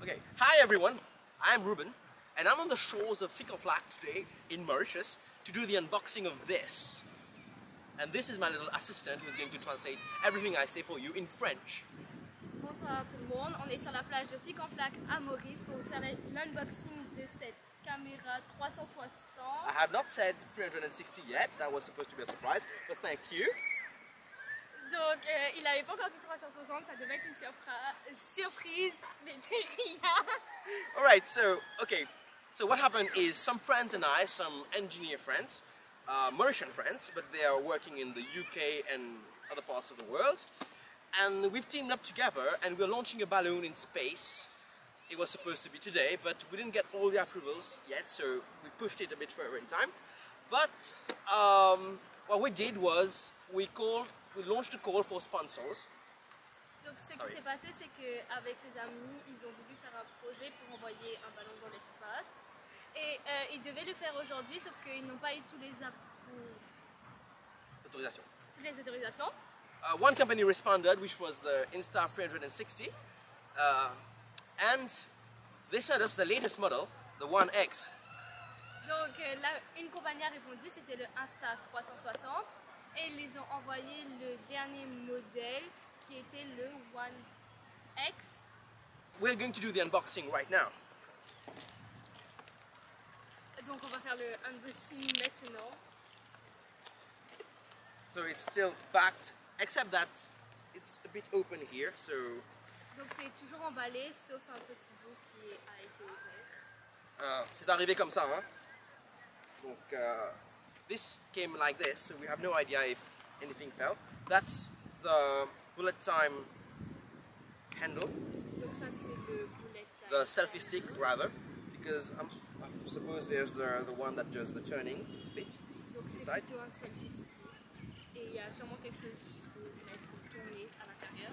Okay, hi everyone, I'm Ruben and I'm on the shores of Flag today in Mauritius to do the unboxing of this. And this is my little assistant who's going to translate everything I say for you in French. Bonsoir tout le monde, on est sur la plage de Flag à Maurice pour vous faire l'unboxing de cette caméra 360. I have not said 360 yet, that was supposed to be a surprise, but thank you. Donc il n'avait pas encore dit 360, ça devait être une surprise, mais de rien. Alright, so what happened is some friends and I, some engineer friends, Mauritian friends, but they are working in the UK and other parts of the world, and we've teamed up together and we're launching a balloon in space. It was supposed to be today, but we didn't get all the approvals yet, so we pushed it a bit further in time. But what we did was we launched a call for sponsors. Donc ce qui s'est passé, c'est qu'avec ses amis, ils ont voulu faire un projet pour envoyer un ballon dans l'espace. Et ils devaient le faire aujourd'hui, sauf qu'ils n'ont pas eu toutes les autorisations. One company responded, which was the Insta360, and they sent us the latest model, the 1X. Donc une compagnie a répondu, c'était le Insta360, et ils les ont envoyé le dernier modèle qui était le 1X. We're going to do the unboxing right now. Donc on va faire le unboxing maintenant. So it's still backed, except that it's a bit open here, so... Donc c'est toujours emballé, sauf un petit bout qui a été ouvert. C'est arrivé comme ça, hein? Donc, this came like this, so we have no idea if anything fell. That's the bullet time handle. Donc ça c'est le bullet time. The selfie stick, rather, because I suppose there's the one that does the turning bit Donc c'est plutôt un selfie stick. Et il y a sûrement quelque chose qu'il faut mettre pour tourner à l'intérieur.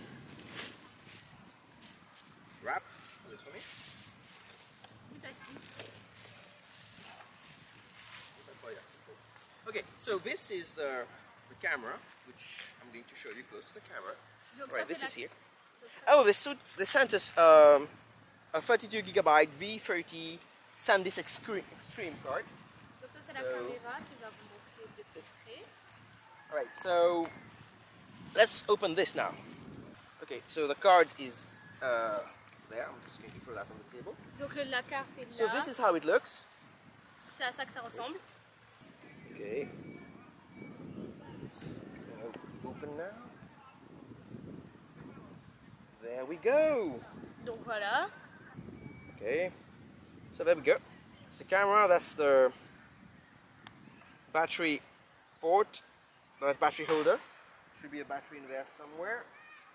Wrap this for me. Okay, so this is the camera, which I'm going to show you close to the camera. Right, this is here. Oh, they sent us a 32GB V30 SanDisk Extreme card. Donc ça c'est la caméra qui va vous montrer de près. Alright, so let's open this now. Okay, so the card is there. I'm just going to throw that on the table. Donc la carte est là. So this is how it looks. C'est à ça que ça ressemble. Okay. It's gonna open now. There we go. Donc voilà. Okay. So there we go. It's the camera. That's the battery port. That battery holder. Should be a battery in there somewhere.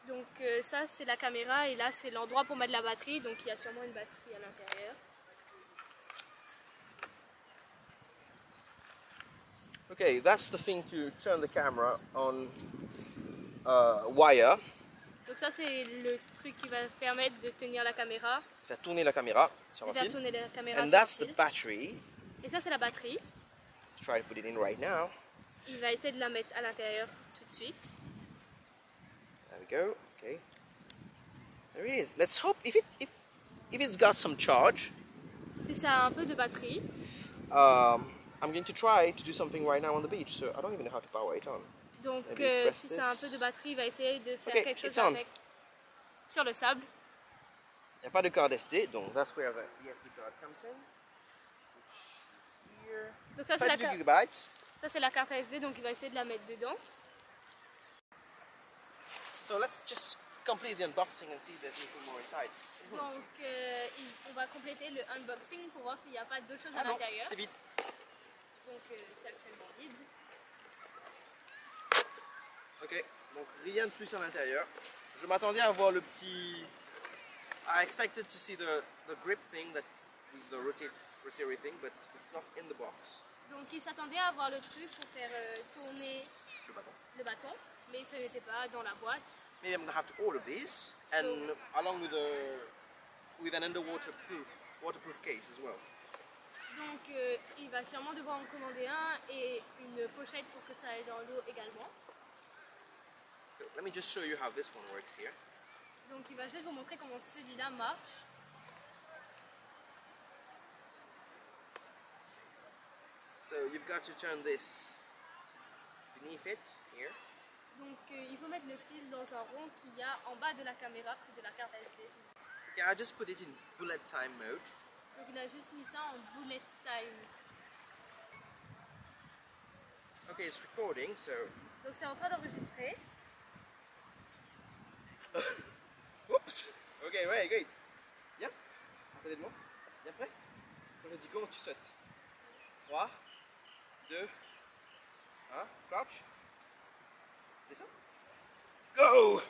Donc ça c'est la caméra et là c'est l'endroit pour mettre la batterie. Donc il y a sûrement une batterie à l'intérieur. Okay, that's the thing to turn the camera on wire. Donc ça c'est le truc qui va permettre de tenir la caméra. Faire tourner la caméra sur un Faire fil. tourner la caméra And sur un that's the fil. battery. Et ça c'est la batterie. Let's try to put it in right now. Il va essayer de la mettre à l'intérieur tout de suite. There we go. Okay. There it is. Let's hope if it's got some charge. Si ça a un peu de batterie. I'm going to try to do something right now on the beach, so I don't even know how to power it on. Donc si ça a un peu de batterie, il va essayer de faire quelque chose avec sur le sable. Il n'y a pas de card SD, donc that's where the SD card comes in. Which is here. Donc ça 32 GB. Ça c'est la carte SD, donc il va essayer de la mettre dedans. So let's just complete the unboxing and see if there's anything more inside. Donc on va compléter le unboxing pour voir s'il n'y a pas d'autres choses à non, l'intérieur. c'est vide. Donc c'est actuellement vide. Ok, donc rien de plus à l'intérieur. Je m'attendais à voir le petit... I expected to see the grip thing, that with the rotary thing, but it's not in the box. Donc il s'attendait à avoir le truc pour faire tourner le bâton, mais ce n'était pas dans la boîte. Maybe I'm going to have to order these, and along with an waterproof case as well. Donc il va sûrement devoir en commander un et une pochette pour que ça aille dans l'eau également. Let me just show you how this one works here. Donc il va juste vous montrer comment celui-là marche. So you've got to turn this beneath it here. Donc il faut mettre le fil dans un rond qu'il y a en bas de la caméra près de la carte SD. Okay, I just put it in bullet time mode. Donc il a juste mis ça en bullet time. Okay, it's recording, so... Donc c'est en train d'enregistrer. Oups. Ok, ouais, great. Viens, à côté de moi. Viens prêt. Quand je dis go, tu sautes. 3, 2, 1, crouch. Descends. Go.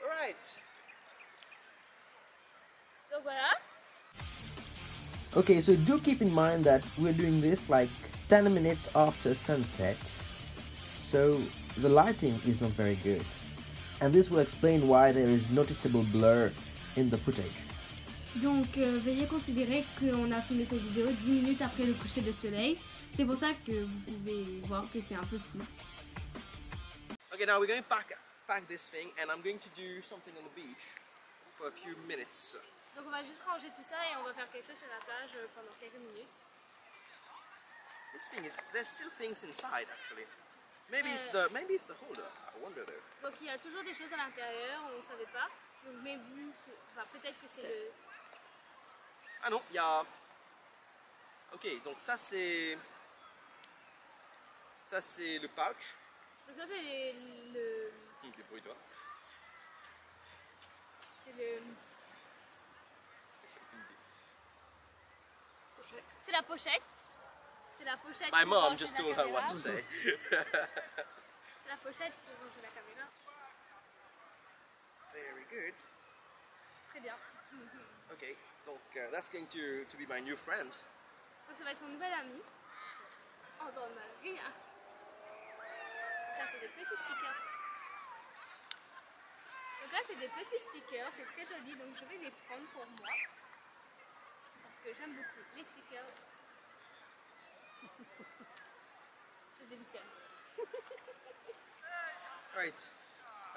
Alright. Donc voilà. Okay, so do keep in mind that we're doing this like 10 minutes after sunset, so the lighting is not very good, and this will explain why there is noticeable blur in the footage. Donc veuillez considérer qu'on a filmé cette vidéo 10 minutes après le coucher de soleil. C'est pour ça que vous pouvez voir que c'est un peu flou. Okay, now we're going to pack this thing, and I'm going to do something on the beach for a few minutes. Donc on va juste ranger tout ça et on va faire quelque chose sur la plage pendant quelques minutes. This thing is, there's still things inside actually. Maybe it's the holder. I wonder though. Donc il y a toujours des choses à l'intérieur, on ne savait pas. Donc maybe, enfin, peut-être que c'est le... Ah non, il y a... Ok, donc ça c'est le pouch. Donc ça c'est le... Débrouille-toi. C'est le... C'est la pochette. C'est la pochette. My pour mom ranger just la told her caméra. what to say. C'est la pochette pour ranger la caméra. Very good. Très bien. Okay, donc that's going to be my new friend. Donc ça va être son nouvel ami. Oh non, on a rien. Là c'est des petits stickers. Donc là c'est des petits stickers, c'est très joli, donc je vais les prendre pour moi. Parce que j'aime beaucoup les stickers. Je démissionne. Right.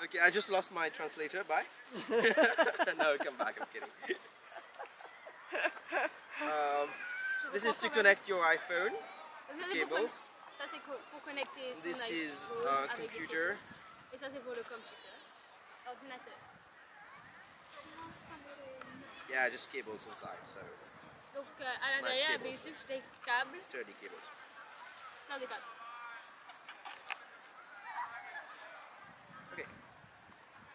Okay, I just lost my translator. Bye. No, come back. I'm kidding. This is to connect your iPhone Donc ça, c'est cables. Ça c'est pour connecter son This is iPhone a avec des computer. photos. Et ça c'est pour le computer, l'ordinateur. Yeah, just cables inside. So Donc à l'intérieur il y avait cables. juste des câbles. sturdy cables. Non, des câbles. Okay.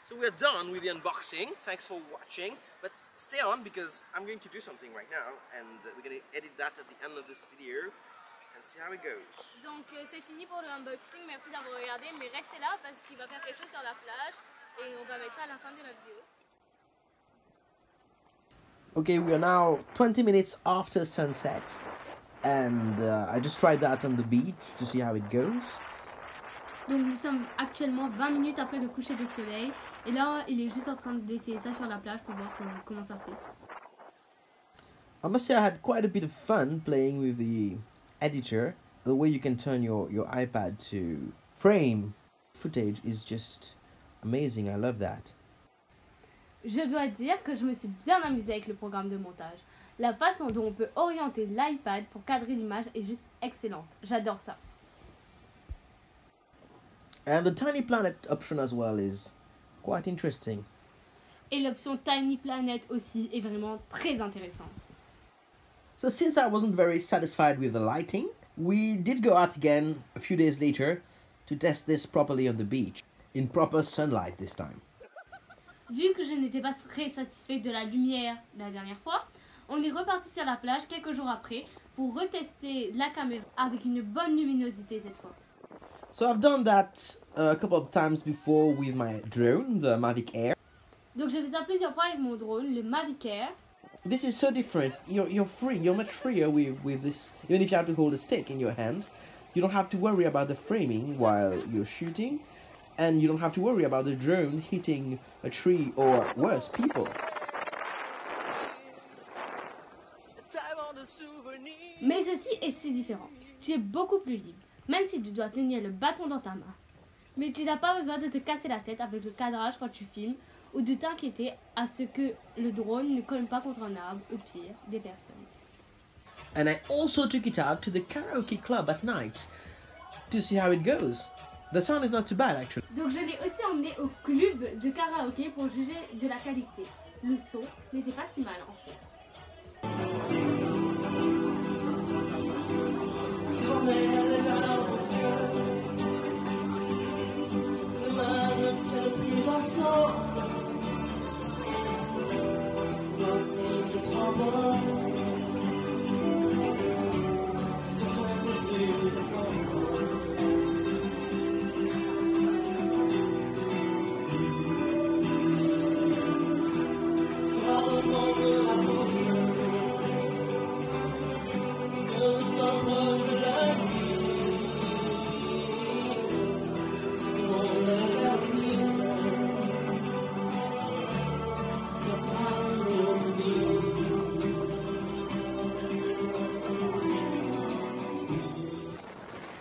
So we're done with the unboxing. Thanks for watching. But stay on because I'm going to do something right now, and we're going to edit that at the end of this video and see how it goes. Donc c'est fini pour le unboxing, merci d'avoir regardé, mais restez là parce qu'il va faire quelque chose sur la plage et on va mettre ça à la fin de la vidéo. Okay, we are now 20 minutes after sunset, and I just tried that on the beach to see how it goes. Donc nous sommes actuellement 20 minutes après le coucher du soleil et là il est juste en train d'essayer ça sur la plage pour voir comment ça fait. I must say I had quite a bit of fun playing with the editor. The way you can turn your iPad to frame footage is just amazing. I love that. Je dois dire que je me suis bien amusée avec le programme de montage. La façon dont on peut orienter l'iPad pour cadrer l'image est juste excellente. J'adore ça. And the tiny planet option as well is quite interesting. Et l'option Tiny Planet aussi est vraiment très intéressante. So since I wasn't very satisfied with the lighting, we did go out again a few days later to test this properly on the beach, in proper sunlight this time. Vu que je n'étais pas très satisfaite de la lumière la dernière fois, on est reparti sur la plage quelques jours après pour retester la caméra avec une bonne luminosité cette fois. So I've done that a couple of times before with my drone, the Mavic Air. Donc j'ai fait ça plusieurs fois avec mon drone, le Mavic Air. This is so different. You're free. You're much freer with this. Even if you have to hold a stick in your hand, you don't have to worry about the framing while you're shooting, and you don't have to worry about the drone hitting a tree or worse, people. Mais ceci est si différent. Tu es beaucoup plus libre, même si tu dois tenir le bâton dans ta main. Mais tu n'as pas besoin de te casser la tête avec le cadrage quand tu filmes ou de t'inquiéter à ce que le drone ne colle pas contre un arbre ou pire, des personnes. And I also took it out to the karaoke club at night to see how it goes. The sound is not too bad actually. Donc je l'ai aussi emmené au club de karaoké pour juger de la qualité. Le son n'était pas si mal en fait.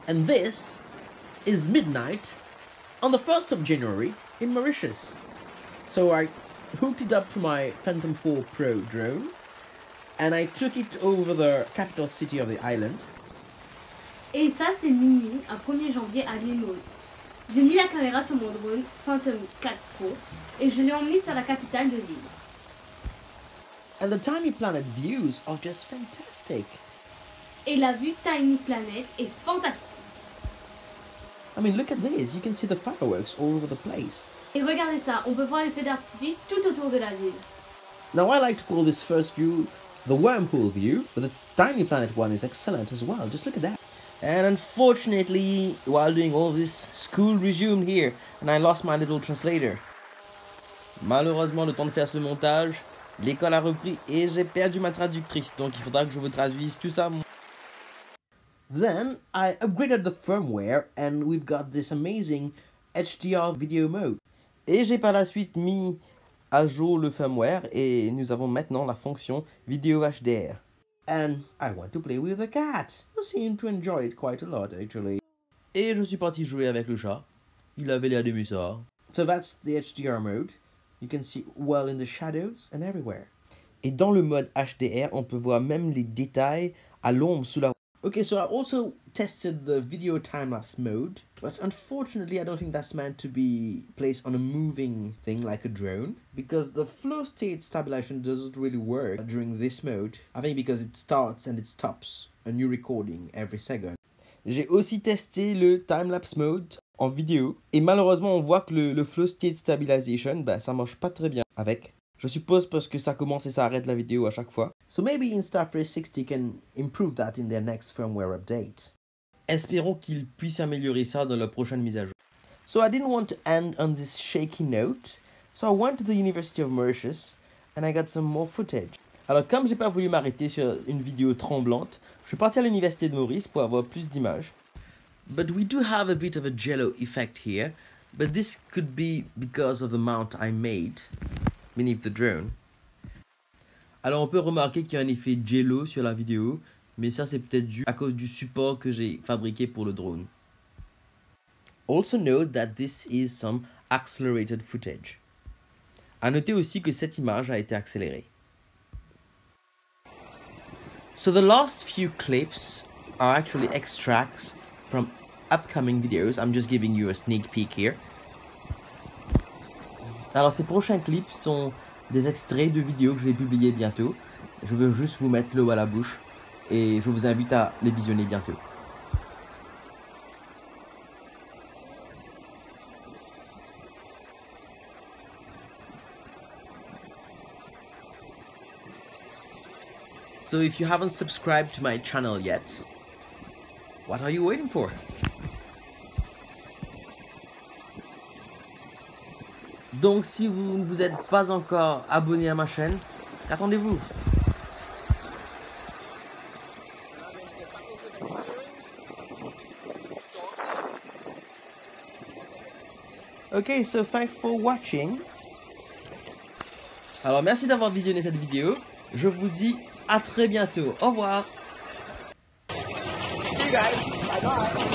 And this is midnight on the 1st of January in Mauritius. So I hooked it up to my Phantom 4 Pro drone and I took it over the capital city of the island. Et ça c'est minuit, un 1er janvier à l'île Maurice. J'ai mis la caméra sur mon drone Phantom 4 Pro et je l'ai emmené sur la capitale de l'île. And the Tiny Planet views are just fantastic. Et la vue Tiny Planet est fantastique. I mean, look at this. You can see the fireworks all over the place. Et regardez ça, on peut voir les feux d'artifice tout autour de la ville. Now I like to call this first view the wormhole view, but the Tiny Planet one is excellent as well. Just look at that. And unfortunately, while doing all this, school resumed here, and I lost my little translator. Malheureusement, le temps de faire ce montage, l'école a repris et j'ai perdu ma traductrice, donc il faudra que je vous traduise tout ça. Then I upgraded the firmware and we've got this amazing HDR video mode. Et j'ai par la suite mis à jour le firmware et nous avons maintenant la fonction vidéo HDR. And I want to play with the cat, who seemed to enjoy it quite a lot actually. Et je suis parti jouer avec le chat. Il avait l'air d'aimer ça. So that's the HDR mode. You can see well in the shadows and everywhere. Et dans le mode HDR, on peut voir même les détails à l'ombre sous la... Okay, so I also tested the video time-lapse mode, but unfortunately I don't think that's meant to be placed on a moving thing like a drone, because the flow state stabilization doesn't really work during this mode, I think because it starts and it stops a new recording every second. J'ai aussi testé le time-lapse mode en vidéo, et malheureusement on voit que le flow state stabilization, bah, ça marche pas très bien avec. Je suppose parce que ça commence et ça arrête la vidéo à chaque fois. So maybe Insta360 can improve that in their next firmware update. Espérons qu'ils puissent améliorer ça dans la prochaine mise à jour. So I didn't want to end on this shaky note, so I went to the University of Mauritius and I got some more footage. Alors comme j'ai pas voulu m'arrêter sur une vidéo tremblante, je suis parti à l'université de Maurice pour avoir plus d'images. But we do have a bit of a jello effect here, but this could be because of the mount I made beneath the drone. Alors on peut remarquer qu'il y a un effet jello sur la vidéo, mais ça c'est peut-être dû à cause du support que j'ai fabriqué pour le drone. Also note that this is some accelerated footage. À noter aussi que cette image a été accélérée. So the last few clips are actually extracts from upcoming videos. I'm just giving you a sneak peek here. Alors ces prochains clips sont des extraits de vidéos que je vais publier bientôt. Je veux juste vous mettre l'eau à la bouche et je vous invite à les visionner bientôt. So if you haven't subscribed to my channel yet, what are you waiting for? Donc si vous ne vous êtes pas encore abonné à ma chaîne, qu'attendez-vous? Ok, so thanks for watching. Alors merci d'avoir visionné cette vidéo. Je vous dis à très bientôt. Au revoir. See you guys. Bye bye.